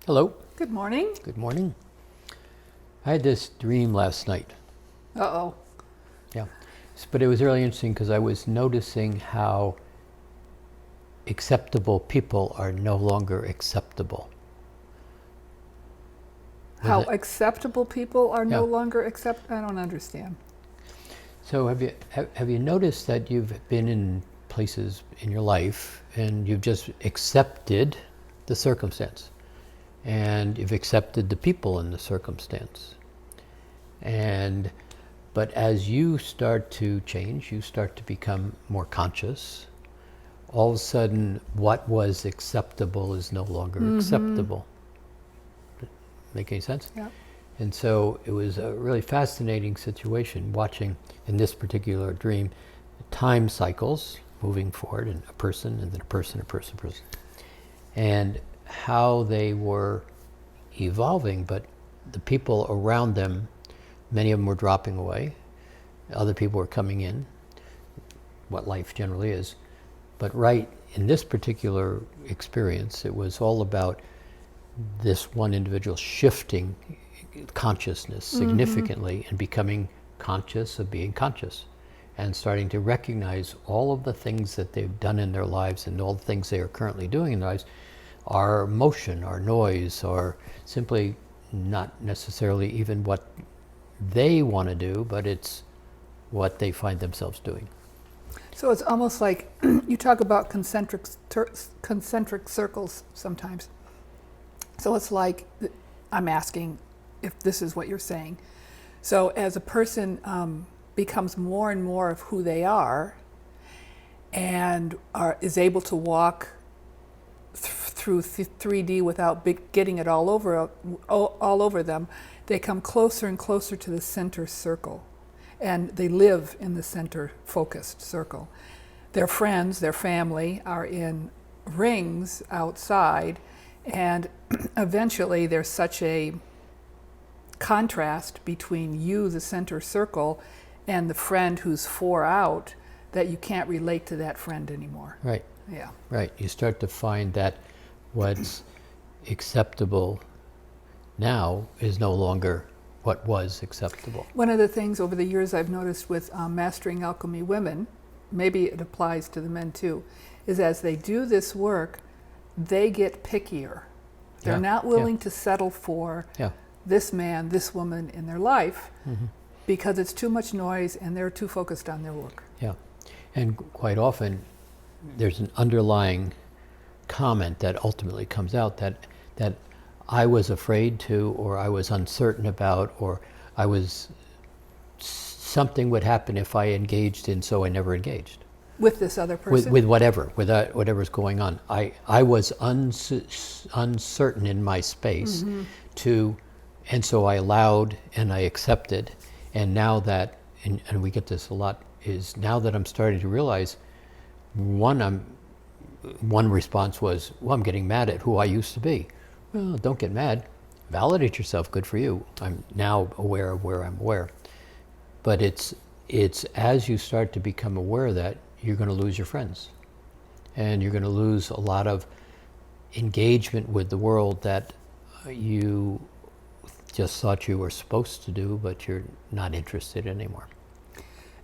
Hello. Good morning. Good morning. I had this dream last night. Uh-oh. Yeah. But it was really interesting because I was noticing how acceptable people are no longer acceptable. How acceptable people are no Yeah. longer I don't understand. So have you noticed that you've been in places in your life and you've just accepted the circumstance, and you've accepted the people in the circumstance, but as you start to change, you start to become more conscious, all of a sudden what was acceptable is no longer acceptable. Make any sense? Yeah. And so it was a really fascinating situation watching, in this particular dream, time cycles moving forward, and a person, and then a person, and how they were evolving, but the people around them, many of them were dropping away, other people were coming in, what life generally is. But right in this particular experience, it was all about this one individual shifting consciousness significantly and becoming conscious of being conscious, and starting to recognize all of the things that they've done in their lives and all the things they are currently doing in their lives are motion, are noise, or simply not necessarily even what they want to do, but it's what they find themselves doing. So it's almost like you talk about concentric circles sometimes. So it's like, I'm asking if this is what you're saying. So as a person becomes more and more of who they are and is able to walk through 3D without getting it all over them, they come closer and closer to the center circle, and they live in the center focused circle. Their friends, their family are in rings outside, and eventually there's such a contrast between you, the center circle, and the friend who's 4 out, that you can't relate to that friend anymore. Right. Yeah. Right. You start to find that what's acceptable now is no longer what was acceptable. One of the things over the years I've noticed with Mastering Alchemy women, maybe it applies to the men too, is as they do this work, they get pickier. They're not willing to settle for this man, this woman in their life, because it's too much noise and they're too focused on their work. Yeah. And quite often there's an underlying comment that ultimately comes out that I was afraid to, or I was uncertain about, or something would happen if I engaged in, so I never engaged. With this other person? With whatever's going on. I was uncertain in my space and so I allowed and I accepted. And now that, and we get this a lot, is now that I'm starting to realize, one response was, well, I'm getting mad at who I used to be. Well, don't get mad. Validate yourself. Good for you. I'm now aware of where I'm aware. But it's as you start to become aware of that, you're going to lose your friends. And you're going to lose a lot of engagement with the world that you just thought you were supposed to do, but you're not interested anymore.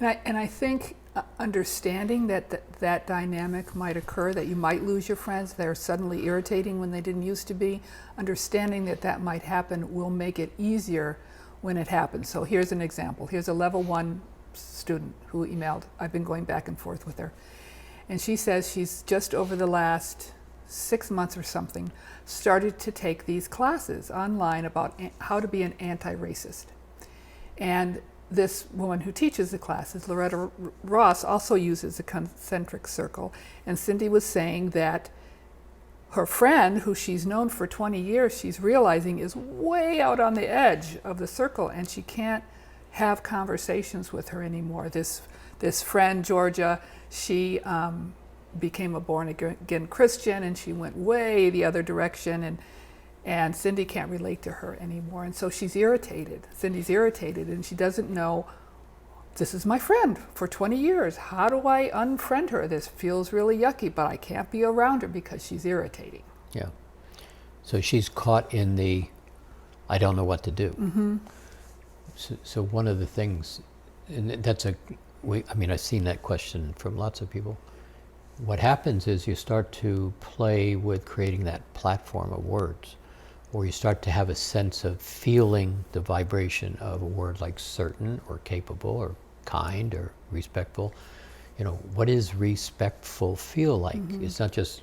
And I think understanding that dynamic might occur, that you might lose your friends, they're suddenly irritating when they didn't used to be, understanding that might happen will make it easier when it happens. So here's an example. Here's a level 1 student who emailed. I've been going back and forth with her. And she says she's just over the last 6 months or something started to take these classes online about how to be an anti-racist. And this woman who teaches the classes, Loretta Ross, also uses a concentric circle. And Cindy was saying that her friend, who she's known for 20 years, she's realizing is way out on the edge of the circle, and she can't have conversations with her anymore. This friend, Georgia, she became a born-again Christian, and she went way the other direction, and Cindy can't relate to her anymore. And so she's irritated. Cindy's irritated, and she doesn't know, this is my friend for 20 years. How do I unfriend her? This feels really yucky, but I can't be around her because she's irritating. Yeah. So she's caught in the, I don't know what to do. So one of the things, and that's I've seen that question from lots of people. What happens is you start to play with creating that platform of words, or you start to have a sense of feeling the vibration of a word like certain or capable or kind or respectful. What does respectful feel like? It's not just,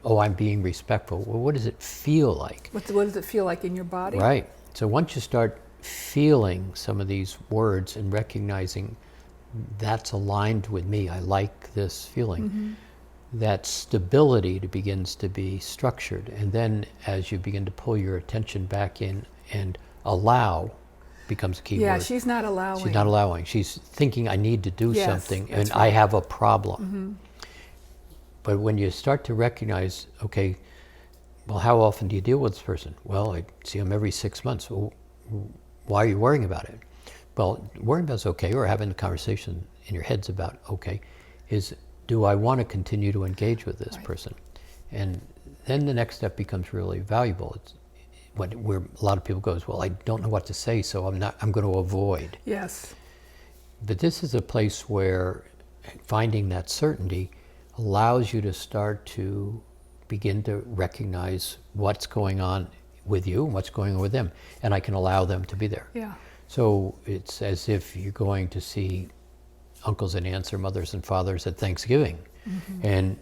oh, I'm being respectful. Well, what does it feel like? What does it feel like in your body? Right. So once you start feeling some of these words and recognizing that's aligned with me, I like this feeling, that stability begins to be structured. And then as you begin to pull your attention back in and allow becomes a key Yeah, word. she's not allowing. She's not allowing. She's thinking I need to do Yes, something and that's I right. have a problem. But when you start to recognize, okay, well, how often do you deal with this person? Well, I see them every 6 months. Well, why are you worrying about it? Well, worrying about it's okay, or having the conversation in your heads about, okay, is do I want to continue to engage with this person? And then the next step becomes really valuable. It's where a lot of people goes, well, I don't know what to say, so I'm going to avoid. Yes. But this is a place where finding that certainty allows you to start to begin to recognize what's going on with you and what's going on with them. And I can allow them to be there. Yeah. So it's as if you're going to see uncles and aunts or mothers and fathers at Thanksgiving. And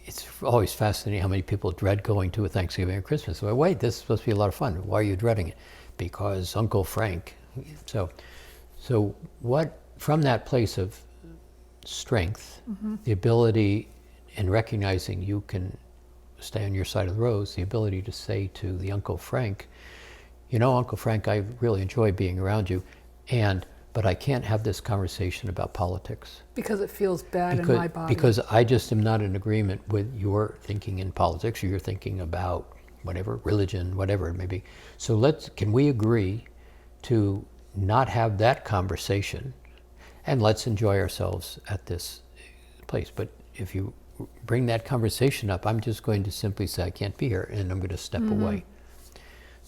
it's always fascinating how many people dread going to a Thanksgiving or Christmas. So wait, this is supposed to be a lot of fun. Why are you dreading it? Because Uncle Frank. So what, from that place of strength, the ability and recognizing you can stay on your side of the rows, the ability to say to the Uncle Frank, Uncle Frank, I really enjoy being around you, but I can't have this conversation about politics. Because it feels bad in my body. Because I just am not in agreement with your thinking in politics, or your thinking about whatever, religion, whatever it may be. So can we agree to not have that conversation, and let's enjoy ourselves at this place. But if you bring that conversation up, I'm just going to simply say I can't be here, and I'm going to step away.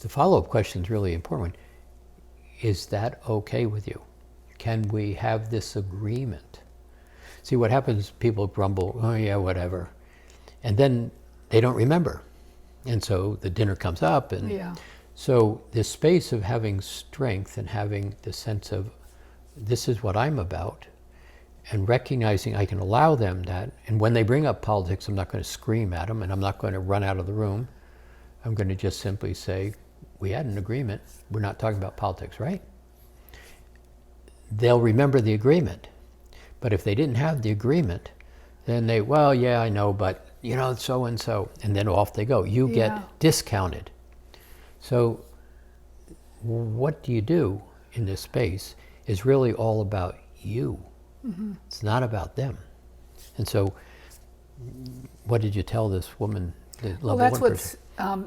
The follow-up question is really important. Is that okay with you? Can we have this agreement? See, what happens, people grumble, oh yeah, whatever. And then they don't remember. And so the dinner comes up. And Yeah. so this space of having strength and having the sense of this is what I'm about, and recognizing I can allow them that. And when they bring up politics, I'm not going to scream at them, and I'm not going to run out of the room. I'm going to just simply say, we had an agreement. We're not talking about politics, right? They'll remember the agreement. But if they didn't have the agreement, then well, yeah, I know, but so and so, and then off they go. You get discounted. So what do you do in this space is really all about you. It's not about them. And so what did you tell this woman, the level Well, that's one what person?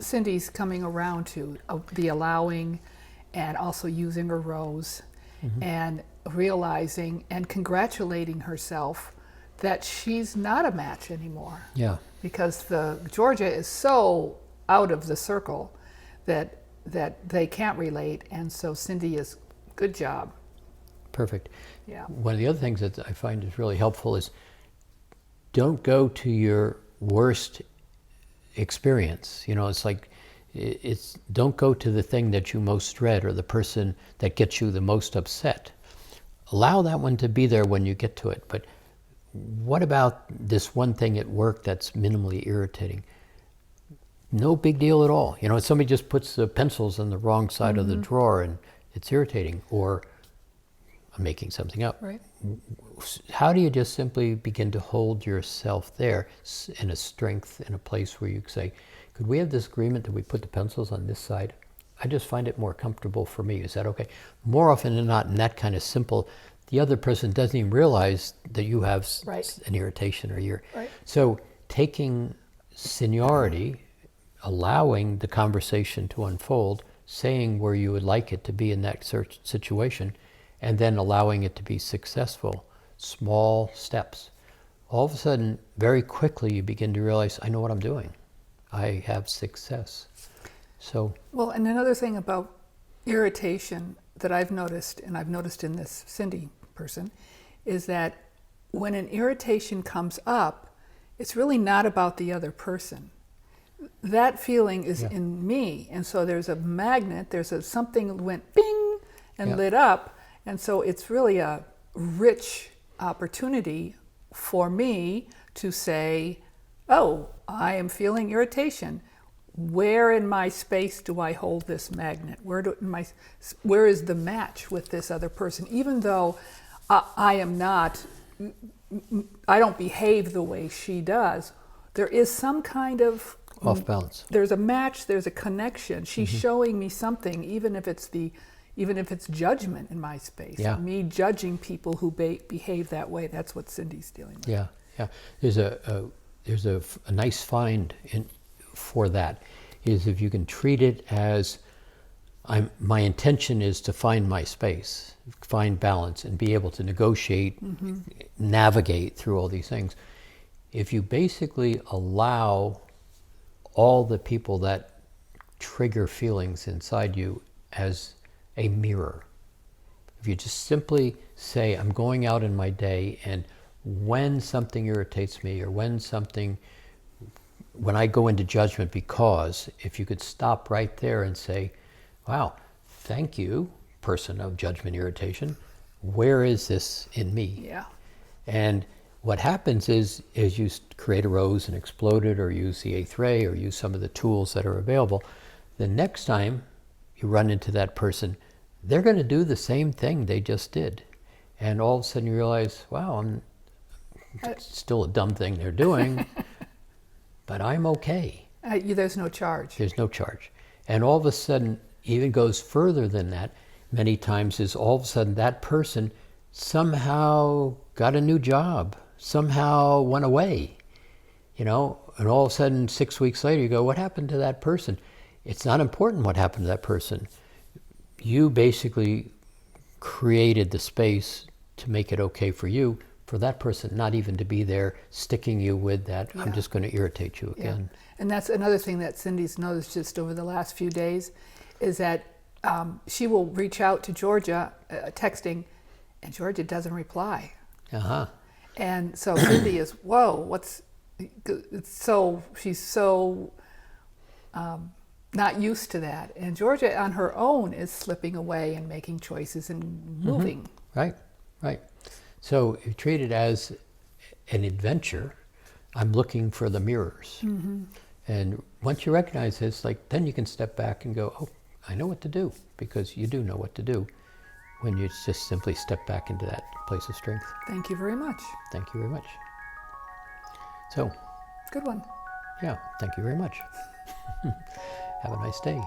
Cindy's coming around to, the allowing and also using her rose and realizing and congratulating herself that she's not a match anymore. Yeah. Because Georgia is so out of the circle that they can't relate, and so Cindy is, good job. Perfect. Yeah. One of the other things that I find is really helpful is don't go to your worst experience. It's like, don't go to the thing that you most dread or the person that gets you the most upset. Allow that one to be there when you get to it. But what about this one thing at work that's minimally irritating? No big deal at all. Somebody just puts the pencils on the wrong side of the drawer and it's irritating, or I'm making something up. Right. How do you just simply begin to hold yourself there in a strength, in a place where you say, could we have this agreement that we put the pencils on this side? I just find it more comfortable for me. Is that okay? More often than not, in that kind of simple, the other person doesn't even realize that you have an irritation or you're. Right. So taking seniority, allowing the conversation to unfold, saying where you would like it to be in that situation, and then allowing it to be successful, small steps. All of a sudden, very quickly, you begin to realize, I know what I'm doing. I have success. So, Well, and another thing about irritation that I've noticed, and I've noticed in this Cindy person, is that when an irritation comes up, it's really not about the other person. That feeling is Yeah. in me, and so there's a magnet, something that went bing and Yeah. lit up, and so it's really a rich opportunity for me to say, oh, I am feeling irritation. Where in my space do I hold this magnet? Where is the match with this other person? Even though I don't behave the way she does, there is some kind of off balance. There's a match, there's a connection. She's showing me something, even if it's judgment in my space. Yeah. Me judging people who behave that way. That's what Cindy's dealing with. Yeah, yeah. There's a nice find for that, is if you can treat it as my intention is to find my space, find balance, and be able to negotiate, navigate through all these things. If you basically allow all the people that trigger feelings inside you as a mirror, if you just simply say, I'm going out in my day, and when something irritates me, or when I go into judgment, because if you could stop right there and say, wow, thank you, person of judgment, irritation, where is this in me? Yeah. And what happens is you create a rose and explode it, or use the eighth ray, or use some of the tools that are available. The next time you run into that person, they're going to do the same thing they just did. And all of a sudden you realize, wow, it's still a dumb thing they're doing, but I'm okay. There's no charge. There's no charge. And all of a sudden, even goes further than that, many times, is all of a sudden that person somehow got a new job, somehow went away, and all of a sudden 6 weeks later you go, what happened to that person? It's not important what happened to that person. You basically created the space to make it okay for you, for that person not even to be there sticking you with that, Yeah. I'm just going to irritate you again. Yeah. And that's another thing that Cindy's noticed just over the last few days, is that she will reach out to Georgia texting, and Georgia doesn't reply. Uh-huh. And so Cindy is, whoa, she's so not used to that. And Georgia on her own is slipping away and making choices and moving. Right, right. So you treat it as an adventure. I'm looking for the mirrors. And once you recognize this, then you can step back and go, oh, I know what to do, because you do know what to do when you just simply step back into that place of strength. Thank you very much. Thank you very much. So, Good one. yeah, thank you very much. Have a nice day.